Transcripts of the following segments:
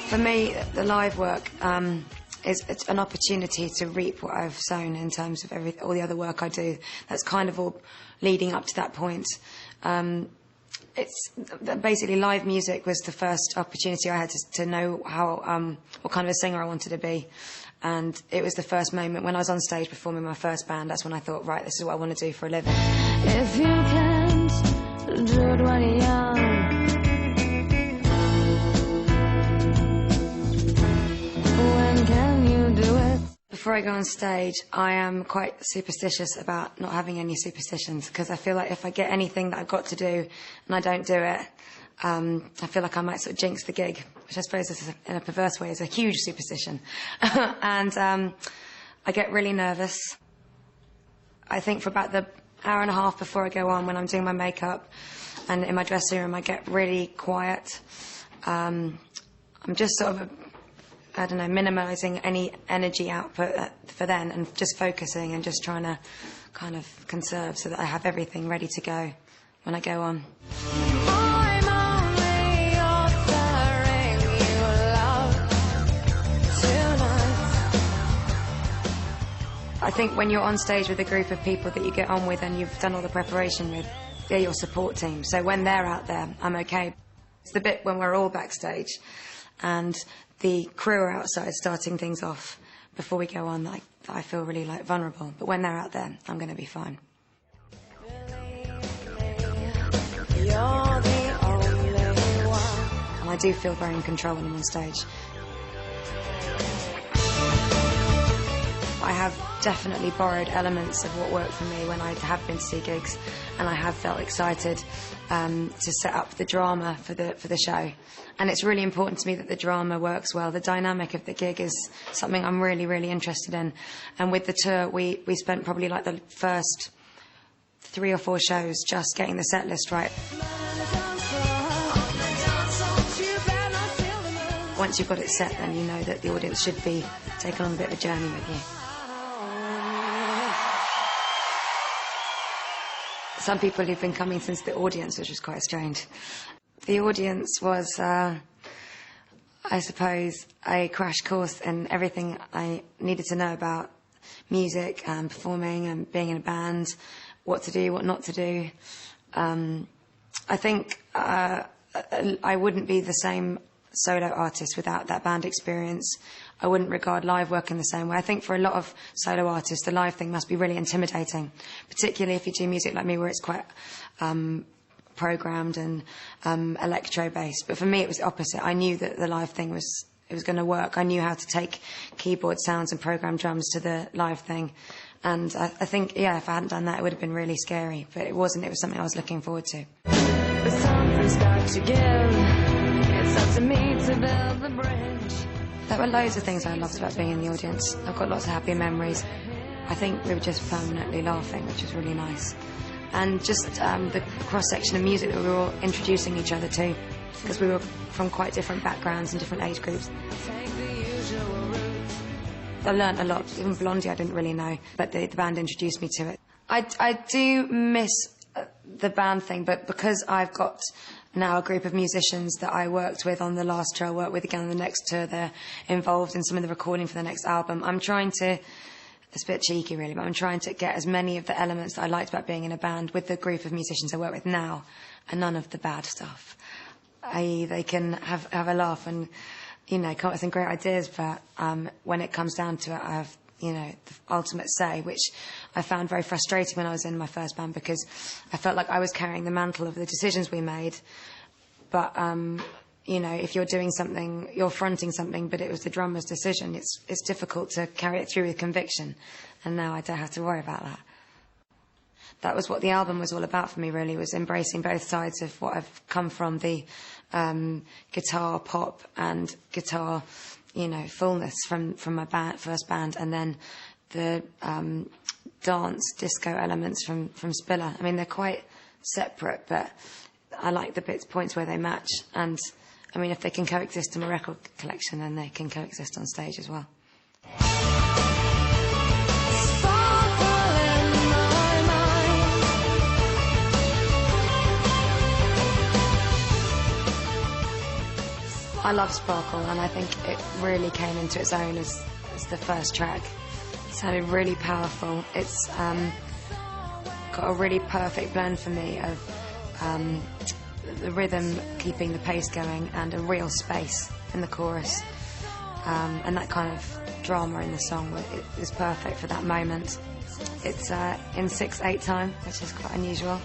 For me, the live work is an opportunity to reap what I've sown in terms of all the other work I do. That's kind of all leading up to that point. It's basically live music was the first opportunity I had to know how what kind of a singer I wanted to be, and it was the first moment when I was on stage performing my first band. That's when I thought, right, this is what I want to do for a living. If you can't do it when you're young, when can you do it? Before I go on stage, I am quite superstitious about not having any superstitions, because I feel like if I get anything that I've got to do and I don't do it, I feel like I might sort of jinx the gig, which I suppose is, in a perverse way, is a huge superstition. And I get really nervous. I think for about the hour and a half before I go on, when I'm doing my makeup and in my dressing room, I get really quiet. I'm just sort of I don't know, minimising any energy output for then, and just focusing and just trying to kind of conserve so that I have everything ready to go when I go on. I'm only offering you love tonight. I think when you're on stage with a group of people that you get on with and you've done all the preparation with, they're your support team. So when they're out there, I'm okay. It's the bit when we're all backstage and the crew are outside starting things off before we go on, like, I feel really like vulnerable. But when they're out there, I'm going to be fine. You're the only one. And I do feel very in control when I'm on stage. I have definitely borrowed elements of what worked for me when I have been to see gigs, and I have felt excited to set up the drama for the show. And it's really important to me that the drama works well. The dynamic of the gig is something I'm really, really interested in. And with the tour, we spent probably like the first 3 or 4 shows just getting the set list right. Once you've got it set, then you know that the audience should be taken on a bit of a journey with you. Some people who've been coming since the audience, which was quite strange. The audience was, I suppose, a crash course in everything I needed to know about music and performing and being in a band, what to do, what not to do. I think I wouldn't be the same solo artist without that band experience. I wouldn't regard live work in the same way. I think for a lot of solo artists, the live thing must be really intimidating, particularly if you do music like me, where it's quite programmed and electro-based. But for me, it was the opposite. I knew that the live thing was going to work. I knew how to take keyboard sounds and program drums to the live thing. And I think, yeah, if I hadn't done that, it would have been really scary. But it wasn't. It was something I was looking forward to. But something's got to give. It's up to me to build the bridge. There were loads of things I loved about being in the audience. I've got lots of happy memories. I think we were just permanently laughing, which was really nice. And just the cross-section of music that we were all introducing each other to, because we were from quite different backgrounds and different age groups. I learnt a lot. Even Blondie I didn't really know, but the band introduced me to it. I do miss the band thing, but because I've got now a group of musicians that I worked with on the last tour, I work with again on the next tour, they're involved in some of the recording for the next album. I'm trying to, it's a bit cheeky really, but I'm trying to get as many of the elements that I liked about being in a band with the group of musicians I work with now, and none of the bad stuff. I.e. they can have a laugh and, you know, come up with some great ideas, but when it comes down to it, I have, you know, the ultimate say, which I found very frustrating when I was in my first band, because I felt like I was carrying the mantle of the decisions we made. But, you know, if you're doing something, you're fronting something, but it was the drummer's decision, it's difficult to carry it through with conviction. And now I don't have to worry about that. That was what the album was all about for me, really, was embracing both sides of what I've come from, the guitar pop and guitar, you know, fullness from my first band, and then the dance disco elements from Spiller. I mean, they're quite separate, but I like the points where they match. And I mean, if they can coexist in my record collection, then they can coexist on stage as well. I love Sparkle, and I think it really came into its own as the first track. It sounded really powerful. It's got a really perfect blend for me of the rhythm keeping the pace going and a real space in the chorus. And that kind of drama in the song is perfect for that moment. It's in 6/8 time, which is quite unusual,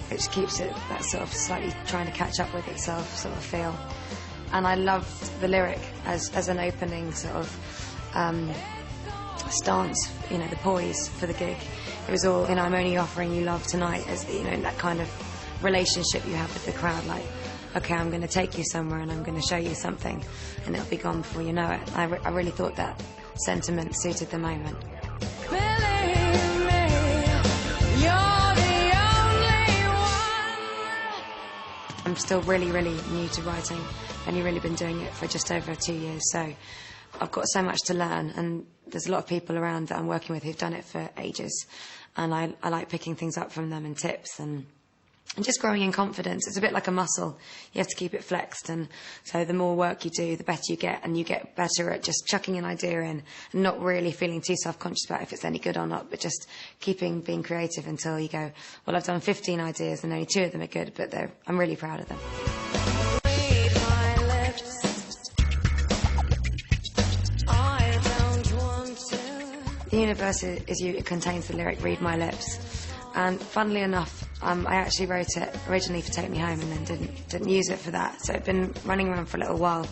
which keeps it that sort of slightly trying to catch up with itself sort of feel. And I loved the lyric as an opening sort of stance, you know, the poise for the gig. It was all, you know, I'm only offering you love tonight, as, you know, that kind of relationship you have with the crowd, like, okay, I'm going to take you somewhere and I'm going to show you something, and it'll be gone before you know it. I really thought that sentiment suited the moment. Believe me, you're the only one. I'm still really new to writing. I've only really been doing it for just over 2 years, so I've got so much to learn, and there's a lot of people around that I'm working with who've done it for ages, and I like picking things up from them and tips and just growing in confidence. It's a bit like a muscle. You have to keep it flexed, and so the more work you do, the better you get, and you get better at just chucking an idea in and not really feeling too self-conscious about if it's any good or not, but just being creative until you go, well, I've done 15 ideas and only 2 of them are good, but I'm really proud of them. Read my lips. I don't want to. The Universe is you. It contains the lyric "Read my lips," and funnily enough, I actually wrote it originally for "Take Me Home" and then didn't use it for that. So it'd been running around for a little while.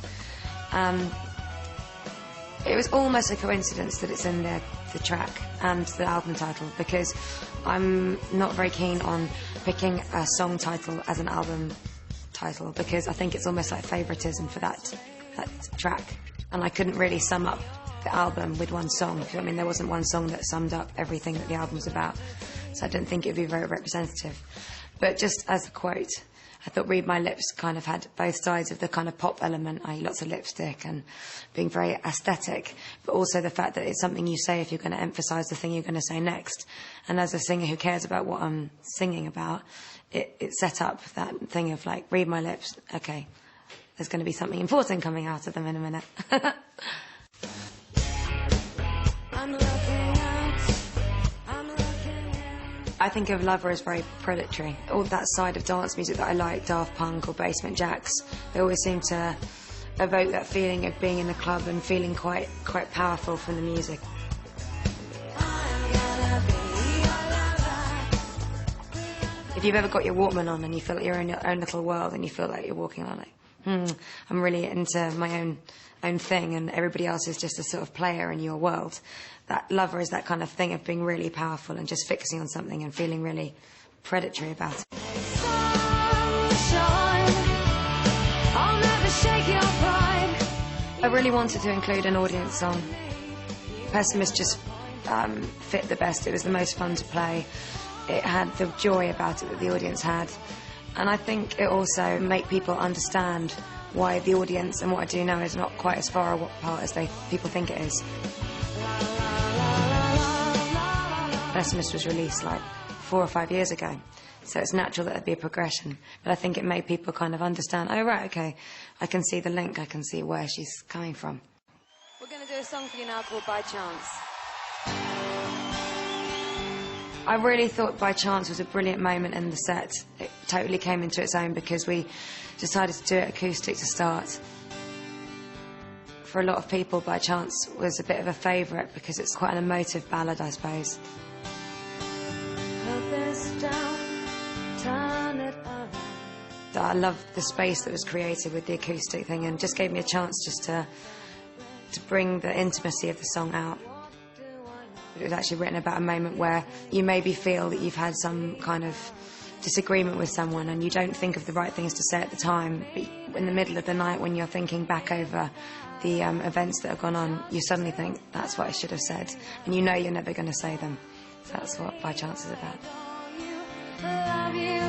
It was almost a coincidence that it's in the track and the album title, because I'm not very keen on picking a song title as an album title, because I think it's almost like favoritism for that track, and I couldn't really sum up the album with one song. I mean, there wasn't one song that summed up everything that the album was about, so I didn't think it would be very representative. But just as a quote, I thought "Read My Lips" kind of had both sides of the kind of pop element, i.e. lots of lipstick and being very aesthetic, but also the fact that it's something you say if you're going to emphasise the thing you're going to say next. And as a singer who cares about what I'm singing about, it set up that thing of like, read my lips, okay, there's going to be something important coming out of them in a minute. I think of Lover as very predatory. All that side of dance music that I like, Daft Punk or Basement Jaxx, they always seem to evoke that feeling of being in a club and feeling quite powerful from the music. If you've ever got your Walkman on and you feel like you're in your own little world and you feel like you're walking on like, I'm really into my own thing and everybody else is just a sort of player in your world. That Lover is that kind of thing of being really powerful and just fixing on something and feeling really predatory about it. Sunshine, I'll never shake your pride. I really wanted to include an audience song. Pessimist just fit the best. It was the most fun to play. It had the joy about it that the audience had. And I think it also made people understand why the audience and what I do now is not quite as far apart as people think it is. Pessimist was released like 4 or 5 years ago, so it's natural that there'd be a progression. But I think it made people kind of understand, oh, right, okay, I can see the link, I can see where she's coming from. We're going to do a song for you now called By Chance. I really thought By Chance was a brilliant moment in the set. It totally came into its own because we decided to do it acoustic to start. For a lot of people, By Chance was a bit of a favourite because it's quite an emotive ballad, I suppose. Put this down, turn it around. I loved the space that was created with the acoustic thing and just gave me a chance just to bring the intimacy of the song out. It was actually written about a moment where you maybe feel that you've had some kind of disagreement with someone and you don't think of the right things to say at the time, but in the middle of the night when you're thinking back over the events that have gone on, you suddenly think, that's what I should have said, and you know you're never going to say them. So that's what By Chance is about. Love you